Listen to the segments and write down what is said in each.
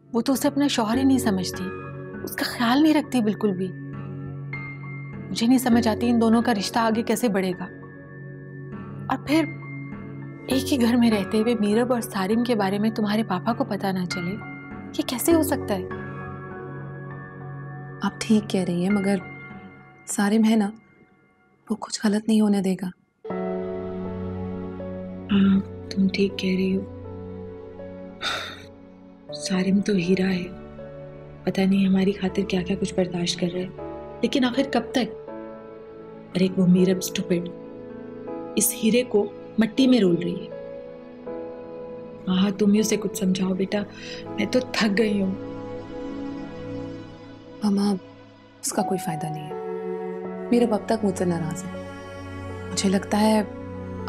वो तो उसे अपना शौहर ही नहीं समझती, उसका ख्याल नहीं रखती बिल्कुल भी। मुझे नहीं समझ आती इन दोनों का रिश्ता आगे कैसे बढ़ेगा। और फिर एक ही घर में रहते हुए मीरब और सारिम के बारे में तुम्हारे पापा को पता ना चले, ये कैसे हो सकता है? आप ठीक कह रही हैं, मगर सारिम है ना, वो कुछ गलत नहीं होने देगा। हाँ, तुम ठीक कह रही हो। सारिम तो हीरा है, पता नहीं हमारी खातिर क्या क्या कुछ बर्दाश्त कर रहा है, लेकिन आखिर कब तक? और एक वो मीरब स्टूपिड इस हीरे को मट्टी में रोल रही है। हाँ, तुम ही उसे कुछ समझाओ बेटा, मैं तो थक गई हूँ। मामा, उसका कोई फायदा नहीं है। मेरे अब तक मुझसे नाराज है। मुझे लगता है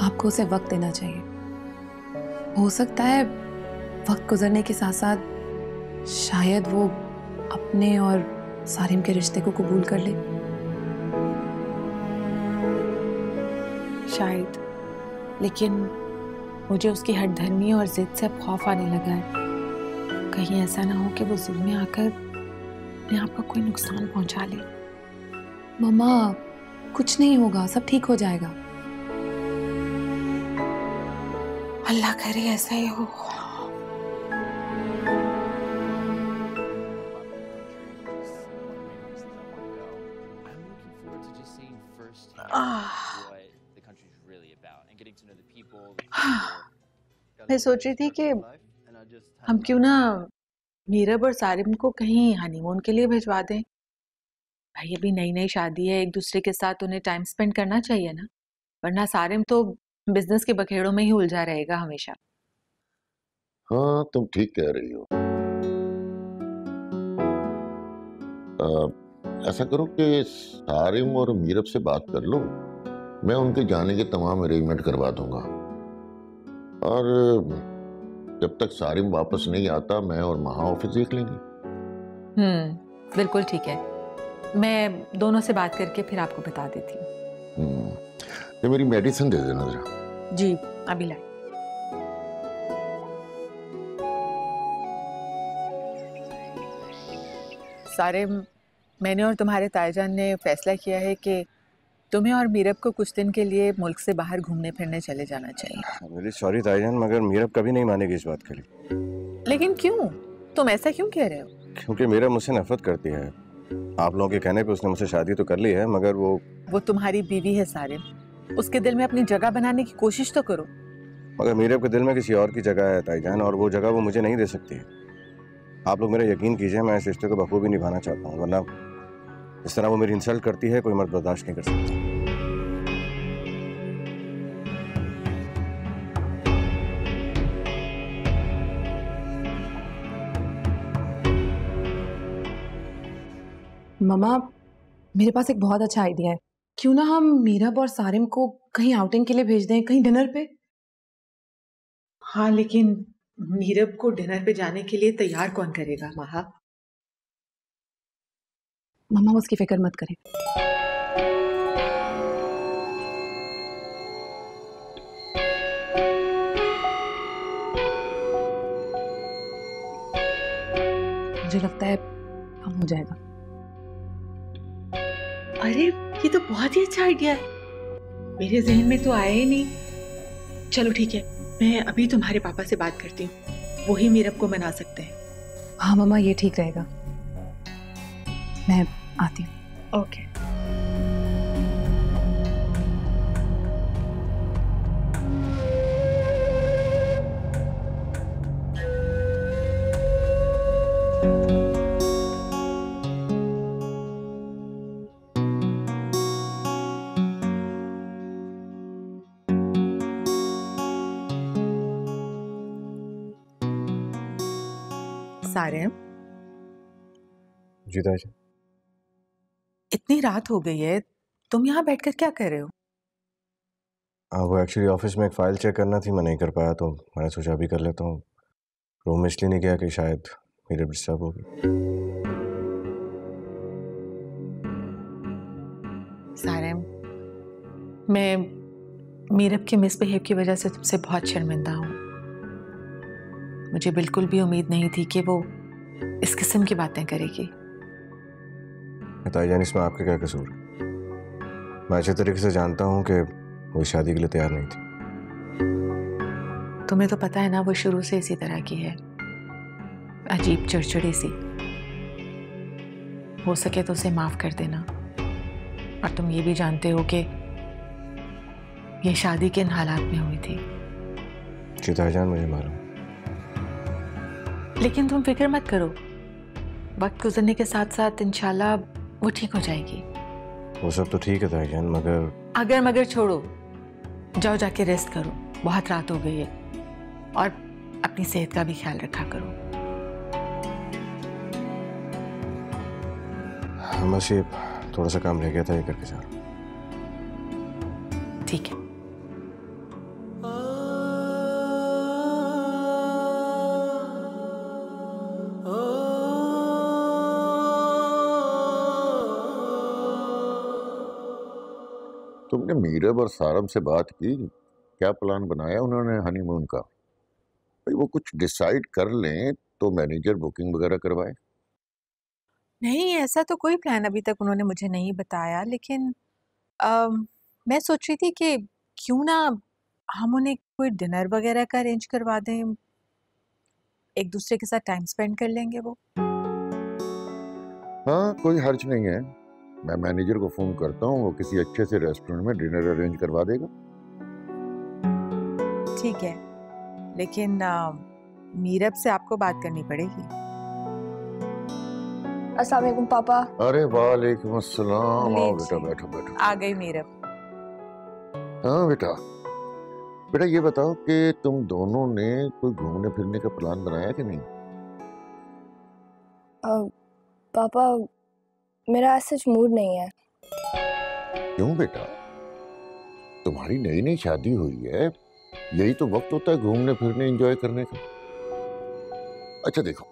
आपको उसे वक्त देना चाहिए। हो सकता है वक्त गुजरने के साथ साथ शायद वो अपने और सारिम के रिश्ते को कबूल कर ले। शायद, लेकिन मुझे उसकी हठधर्मी और जिद से अब खौफ आने लगा है। कहीं ऐसा ना हो कि वो जिद में आकर अपने आप को कोई नुकसान पहुंचा ले। मामा, कुछ नहीं होगा, सब ठीक हो जाएगा। अल्लाह करे ऐसा ही हो। मैं सोच रही थी कि हम क्यों ना मीरब और सारिम को कहीं हनीमून के लिए भिजवा दें। भाई अभी नई नई शादी है, एक दूसरे के साथ उन्हें टाइम स्पेंड करना चाहिए ना, वरना सारिम तो बिजनेस के बखेड़ों में ही उलझा रहेगा हमेशा। हाँ, तुम ठीक कह रही हो। ऐसा करो कि सारिम और मीरब से बात कर लो, मैं उनके जाने के तमाम अरेंजमेंट करवा दूंगा। और जब तक सारिम वापस नहीं आता, मैं और महा ऑफिस देख लेंगे। बिल्कुल ठीक है। मैं दोनों से बात करके फिर आपको बता देती हूँ। ये मेरी मेडिसिन दे देना जरा। जी, अभी लाई। सारिम, मैंने और तुम्हारे ताईजान ने फैसला किया है कि तुम्हें और मीरब को कुछ दिन के लिए मुल्क से बाहर घूमने फिरने चले जाना चाहिए। मेरी सॉरी ताईजान, मगर मीरब कभी नहीं मानेगी इस बात के लिए। लेकिन क्यों? तुम ऐसा क्यों कह रहे हो? क्योंकि मीरब मुझसे नफरत करती है। आप लोगों के कहने पे उसने मुझसे शादी तो कर ली है, मगर वो तुम्हारी बीवी है सारिम, उसके दिल में अपनी जगह बनाने की कोशिश तो करो। मगर मीरब के दिल में किसी और की जगह है ताईजान, और वो जगह वो मुझे नहीं दे सकती है। आप लोग मेरा यकीन कीजिए, मैं इस रिश्ते को बखूबी निभाना चाहता हूँ, वरना इस तरह वो मेरी इंसल्ट करती है, कोई मर्द बर्दाश्त नहीं कर सकता। मामा, मेरे पास एक बहुत अच्छा आइडिया है। क्यों ना हम मीरब और सारिम को कहीं आउटिंग के लिए भेज दें, कहीं डिनर पे। हाँ, लेकिन मीरब को डिनर पे जाने के लिए तैयार कौन करेगा महा? मामा, उसकी फिक्र मत करें। मुझे लगता है हम हो जाएगा। अरे, ये तो बहुत ही अच्छा आइडिया है, मेरे जहन में तो आया ही नहीं। चलो ठीक है, मैं अभी तुम्हारे पापा से बात करती हूँ, वो ही मीरब को मना सकते हैं। हाँ मामा, ये ठीक रहेगा। मैं आती हूँ। ओके। सारिम, जी ताईजान। इतनी रात हो गई है, तुम यहाँ बैठकर क्या कर रहे हो? वो एक्चुअली ऑफिस में एक फाइल चेक करना थी, मैं नहीं कर पाया, तो मैंने सोचा अभी कर लेता हूँ। रूम में इसलिए नहीं गया कि शायद मेरे डिस्टर्ब होगी। सारिम, मैं मीरब के मिसबिहेव की वजह से तुमसे बहुत शर्मिंदा हूँ। मुझे बिल्कुल भी उम्मीद नहीं थी कि वो इस किस्म की बातें करेगी। ताईजान, इसमें आपका क्या कसूर है? मैं अच्छे तरीके से जानता हूँ कि वो शादी के लिए तैयार नहीं थी। तुम्हें तो पता है ना, वो शुरू से इसी तरह की है, अजीब चिड़चिड़ी सी। हो सके तो उसे माफ कर देना। और तुम ये भी जानते हो कि ये शादी किन हालात में हुई थी। जी ताईजान, मुझे मालूम। लेकिन तुम फिक्र मत करो, वक्त गुजरने के साथ साथ इंशाल्लाह वो ठीक हो जाएगी। वो सब तो ठीक है ताईजान, मगर अगर मगर छोड़ो, जाओ जाके रेस्ट करो, बहुत रात हो गई है। और अपनी सेहत का भी ख्याल रखा करो। बस ये थोड़ा सा काम रह गया था, ये करके जा रहा हूँ। ठीक है। तुमने मीरब और सारम से बात की? क्या प्लान बनाया उन्होंने हनीमून का? भाई वो कुछ डिसाइड कर लें तो मैनेजर बुकिंग वगैरह करवाए। नहीं, ऐसा तो कोई प्लान अभी तक उन्होंने मुझे नहीं बताया, लेकिन मैं सोच रही थी कि क्यों ना हम उन्हें कोई डिनर वगैरह का अरेंज करवा दें, एक दूसरे के साथ टाइम स्पेंड कर लेंगे वो। हाँ, कोई हर्ज नहीं है। मैं मैनेजर को फोन करता हूँ, वो किसी अच्छे से रेस्टोरेंट में डिनर अरेंज करवा देगा। ठीक है, लेकिन मीरब से आपको बात करनी पड़ेगी। अस्सलाम वालेकुम पापा। अरे वालेकुम अस्सलाम। आओ बेटा, लीजिए। बैठो बैठो। आ गई मीरब। हाँ बेटा, बेटा ये बताओ कि तुम दोनों ने कोई घूमने फिरने का प्लान बनाया कि नहीं? पापा, मेरा आज सच मूड नहीं है। क्यों बेटा? तुम्हारी नई नई शादी हुई है, यही तो वक्त होता है घूमने फिरने एंजॉय करने का। अच्छा देखो,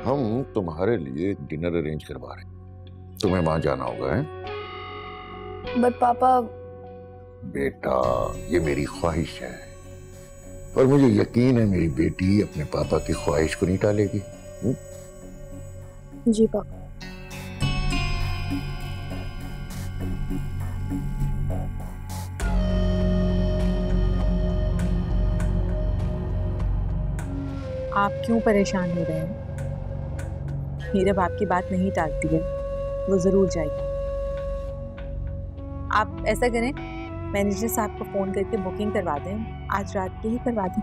हम तुम्हारे लिए एक डिनर अरेंज करवा रहे हैं, तुम्हें वहां जाना होगा। है बट पापा, बेटा ये मेरी ख्वाहिश है और मुझे यकीन है मेरी बेटी अपने पापा की ख्वाहिश को नहीं टालेगी। जी पापा। आप क्यों परेशान हो रहे हैं? मीरब आपकी बात नहीं टालती है, वो जरूर जाएगी। आप ऐसा करें, मैनेजर साहब को फोन करके बुकिंग करवा दें, आज रात की ही करवा दें।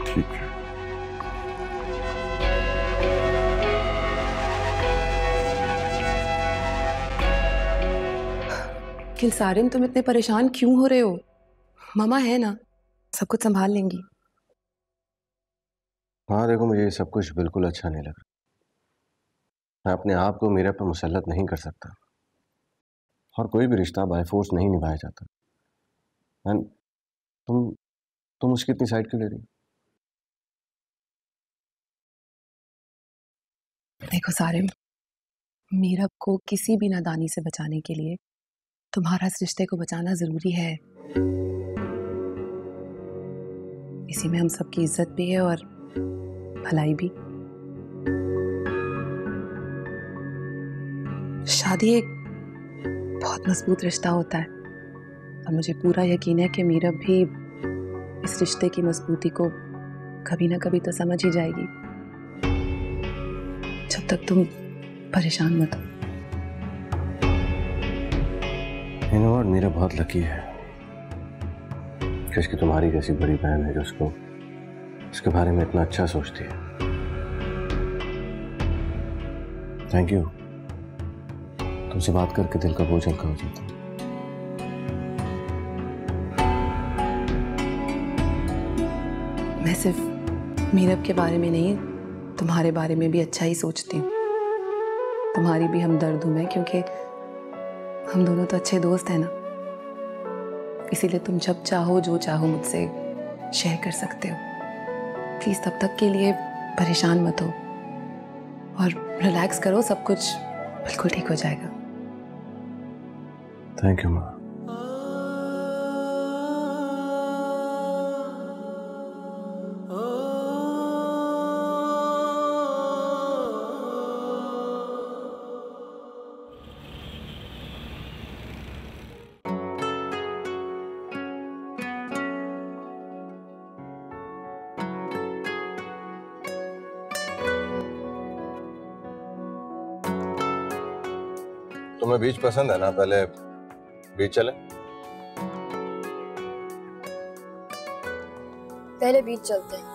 ठीक है। किल सारिम, तुम इतने परेशान क्यों हो रहे हो? मामा है ना, सब कुछ संभाल लेंगी। हाँ देखो, मुझे ये सब कुछ बिल्कुल अच्छा नहीं लग रहा। मैं अपने आप को मीरा पर मुसल्लत नहीं कर सकता, और कोई भी रिश्ता बाय फोर्स नहीं निभाया जाता। एंड तुम उसकी इतनी साइड क्यों ले रही? देखो सारिम, मीरब को किसी भी नादानी से बचाने के लिए तुम्हारा इस रिश्ते को बचाना जरूरी है। इसी में हम सबकी इज्जत भी है और भलाई भी। शादी एक बहुत मजबूत रिश्ता होता है और मुझे पूरा यकीन है कि मीरब भी इस रिश्ते की मजबूती को कभी ना कभी तो समझ ही जाएगी। जब तक तुम परेशान मत हो। You know what, मीरा बहुत लकी है कि उसकी तुम्हारी जैसी बड़ी बहन है जो उसके बारे में इतना अच्छा सोचती है। थैंक यू, तुमसे बात करके दिल का बोझ हल्का हो जाता है। मैं सिर्फ मीरब के बारे में नहीं, तुम्हारे बारे में भी अच्छा ही सोचती हूँ। तुम्हारी भी हमदर्द हूँ मैं, क्योंकि हम दोनों तो अच्छे दोस्त हैं ना। इसीलिए तुम जब चाहो जो चाहो मुझसे शेयर कर सकते हो। प्लीज तब तक के लिए परेशान मत हो और रिलैक्स करो, सब कुछ बिल्कुल ठीक हो जाएगा। थैंक यू माँ। Oh तुम्हें बीच पसंद है ना? पहले बीच चले? पहले बीच चलते हैं।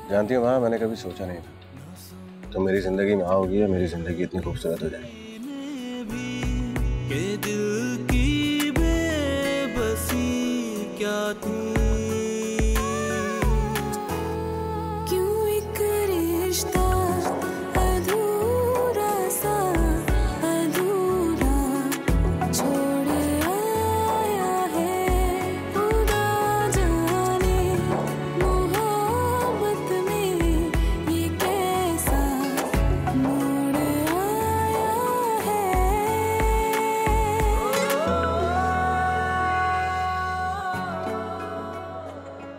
जानती हो वहाँ मैंने कभी सोचा नहीं था तो मेरी जिंदगी में आओगी या मेरी जिंदगी इतनी खूबसूरत हो जाएगी। दिल की बेबसी क्या थी, क्यों एक रिश्ता अधूरा सा अधूरा छोड़ आया है। खुदा जाने मोहब्बत में ये कैसा मोड़ आया है।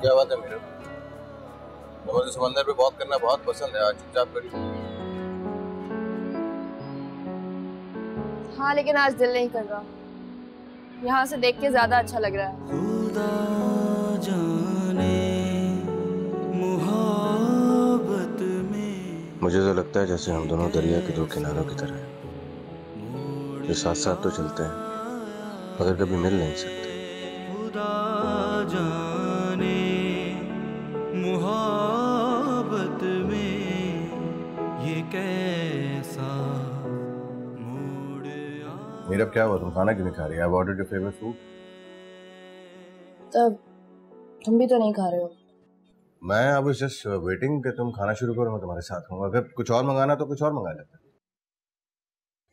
क्या बात है मेरे? मुझे समंदर पे वॉक करना बहुत पसंद है, आज चुपचाप करिए। हाँ लेकिन आज दिल नहीं कर रहा, यहाँ से देख के ज्यादा अच्छा लग रहा है। खुदा जाने मोहब्बत में मुझे तो लगता है जैसे हम दोनों दरिया के दो किनारों की तरह हैं, जो साथ साथ तो चलते हैं मगर कभी मिल नहीं सकते। खुदा जाने मोहब्बत में ये कैसा मोड़ आया। मीरब क्या हुआ? तुम खाना क्यों नहीं खा रही? I have ordered your favourite food. तब तुम भी तो नहीं खा रहे हो। मैं अब जस्ट वेटिंग कि तुम खाना शुरू करो, मैं तुम्हारे साथ खाऊंगा। अगर कुछ और मंगाना तो कुछ और मंगा लेते।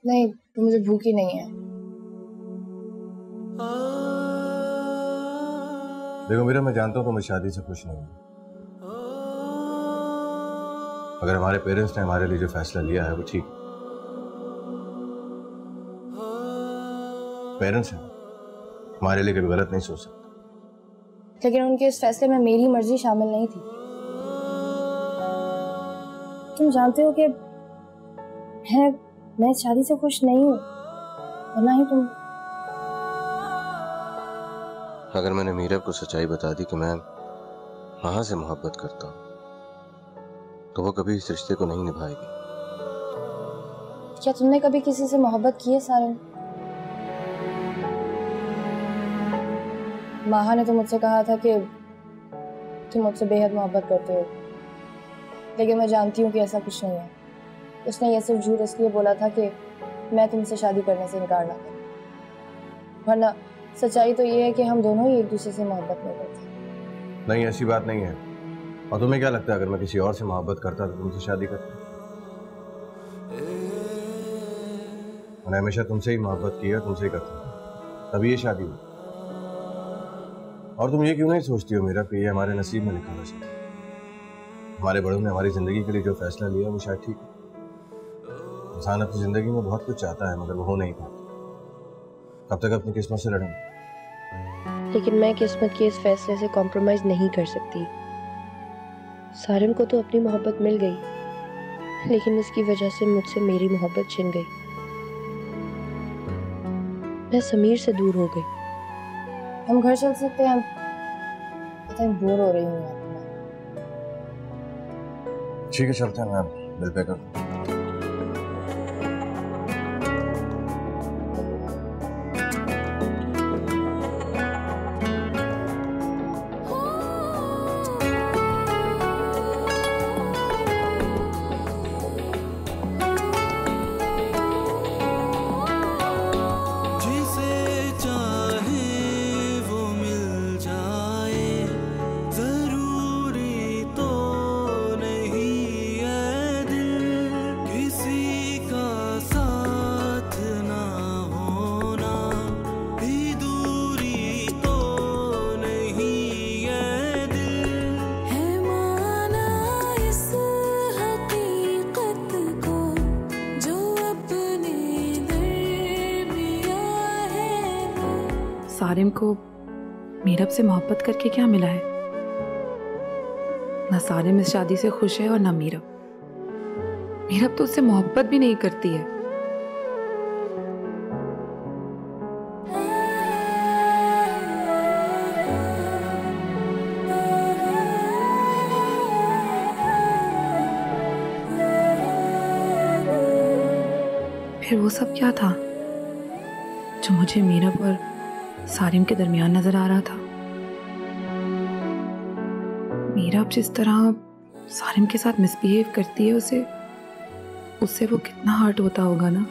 नहीं तो मुझे भूख ही नहीं है। देखो मीरा, मैं जानता हूँ तुम इस शादी से खुश नहीं हो, अगर हमारे पेरेंट्स ने हमारे लिए जो फैसला लिया है वो ठीक है। पेरेंट्स हैं, हमारे लिए कभी गलत नहीं सोच सकते। लेकिन उनके इस फैसले में मेरी मर्जी शामिल नहीं थी। तुम जानते हो कि मैं इस शादी से खुश नहीं हूँ, और ना ही तुम। अगर मैंने मीरब को सच्चाई बता दी कि मैं वहां से मोहब्बत करता हूँ तो वो कभी इस रिश्ते को नहीं निभाएगी। क्या तुमने कभी किसी से मोहब्बत की है सारिन? माहा ने तो मुझसे कहा था कि तुम मुझसे बेहद मोहब्बत करते हो, लेकिन मैं जानती हूँ कि ऐसा कुछ नहीं है। उसने ये सिर्फ झूठ इसलिए बोला था कि मैं तुमसे शादी करने से इनकार ना करूं, वरना सच्चाई तो ये है कि हम दोनों ही एक दूसरे से मोहब्बत नहीं करते। नहीं, ऐसी बात नहीं है। और तुम्हें क्या लगता है अगर मैं किसी और से मोहब्बत करता तो तुमसे शादी करता? मैंने हमेशा तुमसे ही मोहब्बत की है, तुमसे ही करता, तभी ये शादी हुई। और तुम ये क्यों नहीं सोचती हो मेरा कि ये हमारे नसीब में लिखा था? हमारे बड़ों ने हमारी जिंदगी के लिए जो फैसला लिया वो शायद ठीक है। इंसान अपनी जिंदगी में बहुत कुछ चाहता है मगर वो हो नहीं पाता। कब तक अपनी किस्मत से लड़ेंगे? लेकिन मैं किस्मत के इस फैसले से कॉम्प्रोमाइज नहीं कर सकती। सारिन को तो अपनी मोहब्बत मिल गई, लेकिन इसकी वजह से मुझसे मेरी मोहब्बत छिन गई। मैं समीर से दूर हो गई। हम घर चल सकते हैं? पता नहीं बोर हो रही हूँ। ठीक है चलते हैं, मैं बिल पे कर। सारिम को मीरब से मोहब्बत करके क्या मिला है? ना सारिम इस शादी से खुश है और ना मीरब। मीरब तो उससे मोहब्बत भी नहीं करती है। फिर वो सब क्या था जो मुझे मीरब और सारिम के दरमियान नजर आ रहा था? मीरब जिस तरह सारिम के साथ मिसबिहेव करती है, उससे वो कितना हर्ट होता होगा ना।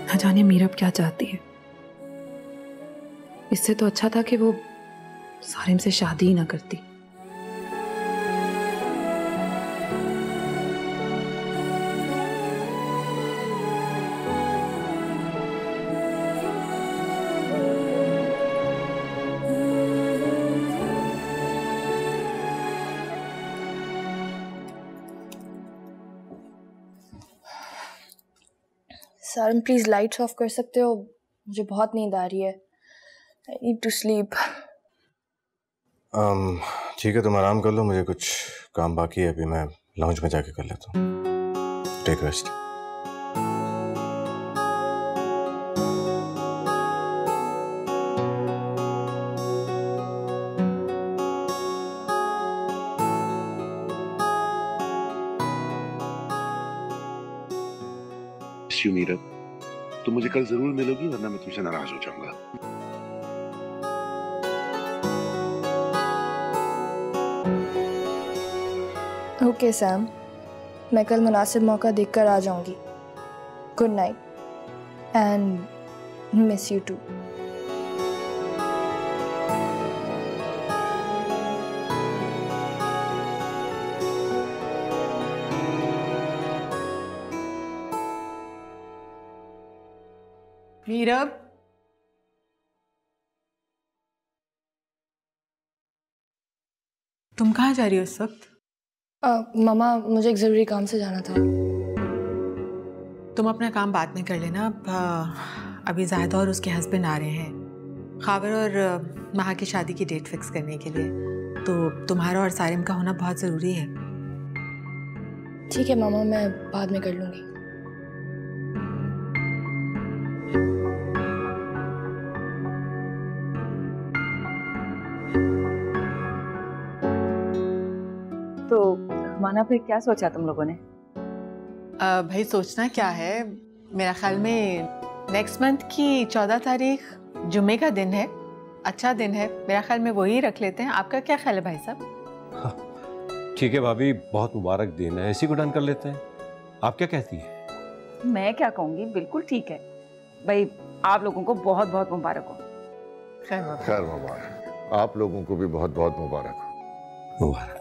ना जाने मीरब क्या चाहती है। इससे तो अच्छा था कि वो सारिम से शादी ही ना करती। सारिम प्लीज लाइट्स ऑफ कर सकते हो? मुझे बहुत नींद आ रही है। I need to sleep. ठीक है, तुम आराम कर लो, मुझे कुछ काम बाकी है, अभी मैं लाउंज में जाके कर लेता हूँ। Take rest. मीरब, तुम मुझे कल जरूर मिलोगी, वरना मैं तुमसे नाराज हो जाऊंगा। ओके सैम, मैं कल मुनासिब मौका देखकर आ जाऊंगी। Good night and miss you too. Meerab, तुम कहाँ जा रही हो इस वक्त? मामा, मुझे एक ज़रूरी काम से जाना था। तुम अपना काम बाद में कर लेना। अभी ज़ाहिदा और उसके हस्बैंड आ रहे हैं खाबर और महा की शादी की डेट फिक्स करने के लिए, तो तुम्हारा और सारिम का होना बहुत ज़रूरी है। ठीक है मामा, मैं बाद में कर लूँगी। तो माना फिर क्या सोचा तुम लोगों ने? भाई सोचना क्या है, मेरा ख्याल में नेक्स्ट मंथ की 14 तारीख जुम्मे का दिन है, अच्छा दिन है, मेरा ख्याल में वही रख लेते हैं। आपका क्या ख्याल है भाई साहब? ठीक है भाभी, बहुत मुबारक दिन है, इसी को डन कर लेते हैं। आप क्या कहती हैं? मैं क्या कहूँगी, बिल्कुल ठीक है भाई। आप लोगों को बहुत बहुत मुबारक हो। खैर मुबारक। आप लोगों को भी बहुत बहुत मुबारक हो। मुबारक।